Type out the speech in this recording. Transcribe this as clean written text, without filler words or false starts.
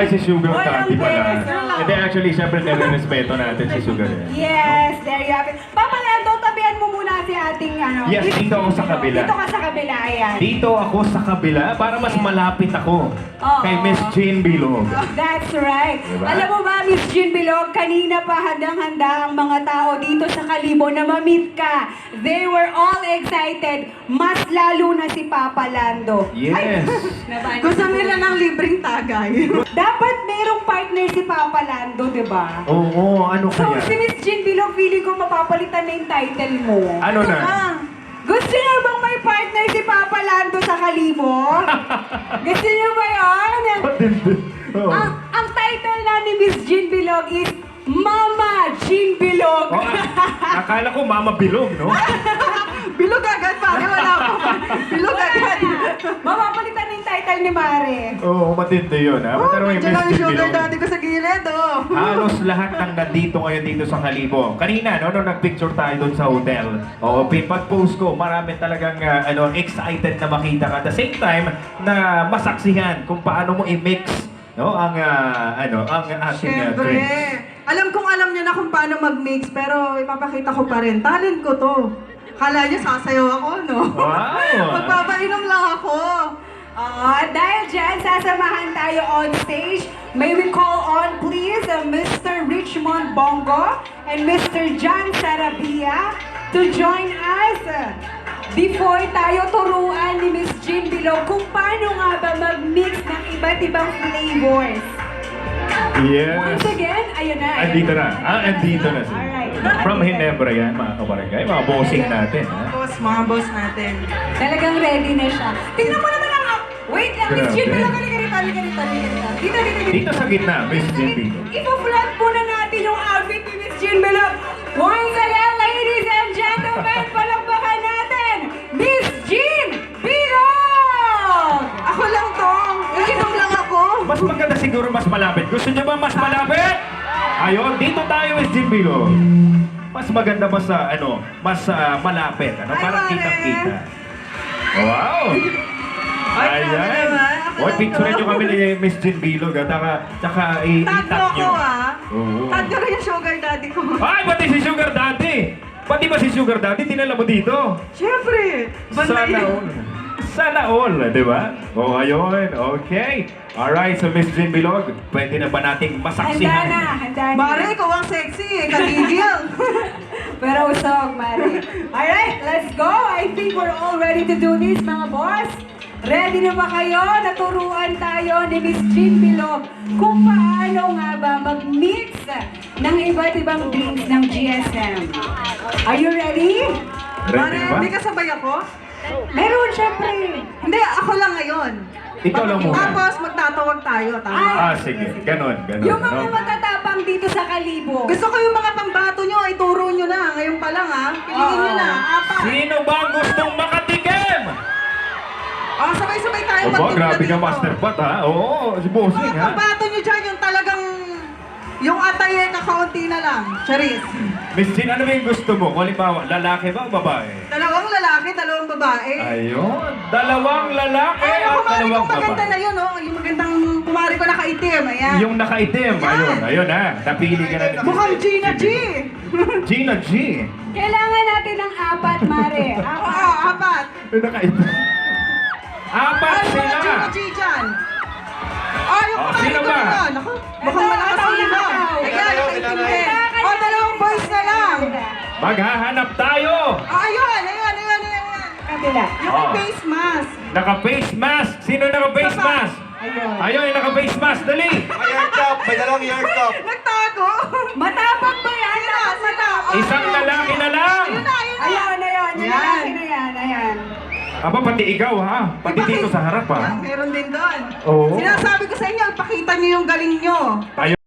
Ay, si Sugar Walang Daddy pala. beso. Hindi, actually, syempre, nire-respeto natin si Sugar. Yes, there you have it. Papa Lando, tabihan mo muna si ating ano. Yes, dito ako sa kabila. Dito ka sa kabila, ayan. Dito ako sa kabila para mas malapit ako kay Miss Jean Bilog. That's right. Diba? Alam mo ba, Miss Jean Bilog, kanina pa handang-handa ang mga tao dito sa Kalibo na ma-meet ka. They were all excited. Mas lalo na si Papa Lando. Yes. Gusto nila ng libreng tagay. Dapat merong partner si Papa Lando, di ba? Oo, ano So, kaya? si Miss Jean Bilog, feeling ko mapapalitan na yung title mo. Ano na? Gusto niyo bang may partner si Papa Lando sa Kalibo? Gusto niyo ba yun? Matindi. Oo. Ang title na ni Miss Jean Bilog is Mama Jean Bilog. Oh, akala ko Mama Bilog, no? Bilog agad, pare. Wala pa. Bilog agad. Mapapalitan na yung title ni Mare. Oo, matindi yun, ha? Oh, Pero yung nandiyan Miss ang Jean sugar Bilog. daddy ko sa gilid, oh. Halos lahat ng nandito ngayon dito sa Kalibo. Kanina, no, nung nag-picture tayo doon sa hotel, pag-post ko, marami talagang excited na makita ka. At the same time, na masaksihan kung paano mo i-mix no, ang ating Siyempre. drinks. Alam kong alam niyo na kung paano mag-mix, pero ipapakita ko pa rin. Talent ko to. Kala niyo sasayaw ako, no? Wow! Magpapainom lang ako. Dahil dyan, sasamahan tayo on stage. May we call on please Mr. Richmond Bongo and Mr. John Sarabia to join us. Before tayo turuan ni Miss Jean Bilog kung paano nga ba mag-mix ng iba't ibang flavors. Yes! Once again, ayun na. Andito na. Andito na siya. Alright. From Hinebra yan, mga kabarangay. Mga bossing natin, ha? Mga boss natin. Talagang ready na siya. Tingnan mo naman ang... Wait lang, Miss Jean Grabe. Bilog. Halika rito. Dito. Dito sa gitna, Miss Jean Bilog. Ipo-flat muna natin yung outfit ni Miss Jean Bilog. Once again, ladies and gentlemen, palakpakan natin, Miss Jean Bilog! Ako lang to. Iinom lang ako. Mas maganda siguro mas malapit. Gusto niyo ba mas malapit? Ayun, dito tayo, Miss Jean Bilog. Mas maganda mas malapit. Ano? Ay, Parang mare. kitang-kita. Wow! Ay, grabe naman. Ako Oy, lang picture to. nyo kami ni Miss Jean Bilog. At tsaka Tag i-tag mo nyo. ako, ah. Oo. Tag nyo rin yung sugar daddy ko. Ay, pati si Sugar Daddy! Pati ba si Sugar Daddy, tinala mo dito? Siyempre. Sana all. Sana all, di ba? O, ayun. Okay. Alright, so Miss Jean Bilog, pwede na ba nating masaksihan? Handa na. Mare, ikaw ang sexy. Kagigil. Pero usog, Mare. Alright, let's go. I think we're all ready to do this, mga boss. Ready na ba kayo? Naturuan tayo ni Miss Jean Bilog kung paano nga ba mag-mix ng iba't ibang drinks ng GSM. Are you ready? Ready Mare, na ba? hindi kasabay ako? Meron, syempre. Hindi, ako lang ngayon. Ikaw lang muna. Tapos magtatawag tayo, tama? Ah, sige. Ganon. Yung mga no? matatapang dito sa Kalibo. Gusto ko yung mga pambato nyo, ituro nyo na. Ngayon pa lang, ha? Piliin nyo na. Apat. Sino ba ang gustong makatikim? Sabay-sabay tayo Opo, magtimpla grabe ka, dito. Master Pat, ha? Oo, si Bossing, Mga ha? pambato nyo dyan, yung talagang... Yung ataye na kaunti na lang. Charis. Miss Jean, ano ba yung gusto mo? Kung halimbawa, lalaki ba o babae? Dalawang lalaki, dalawang babae. Ayun, dalawang lalaki Ay, at yung kumari dalawang kong maganda na babae. yun, oh. Yung magandang kumari ko nakaitim. Ayan. Yung nakaitim, Yan. ayun ha. Napili ka na. Mukhang Gina G. Gina G. Kailangan natin ng apat, Mare. Oo, apat. Yung nakaitim. Apat Ay, mga sila. Gina G dyan. Ay, yung Oh, kumari sino ko ba? na yun. Ako, mukhang malakas Ataw, sila. ataw. Ayan, nakaitim din. Oh, dalawang boys na lang. Maghahanap tayo. Ayun. Kabila. Yung Oh. face mask. Naka-face mask. Sino naka-face Baba. mask? Ayun. Ayun, yung naka-face mask. Dali. May yard cup, may dalawang yard cup. Nagtago. Matapang ba yan? Dapat matapang. Isang lalaki na lang. Ayun na. Ayun. Yung Yan. lalaki na yan. Ayan. Aba, pati ikaw ha. Pati dito sa harap ha. Yan, meron din doon. Oo. Sinasabi ko sa inyo, ipakita niyo yung galing niyo. Ayun.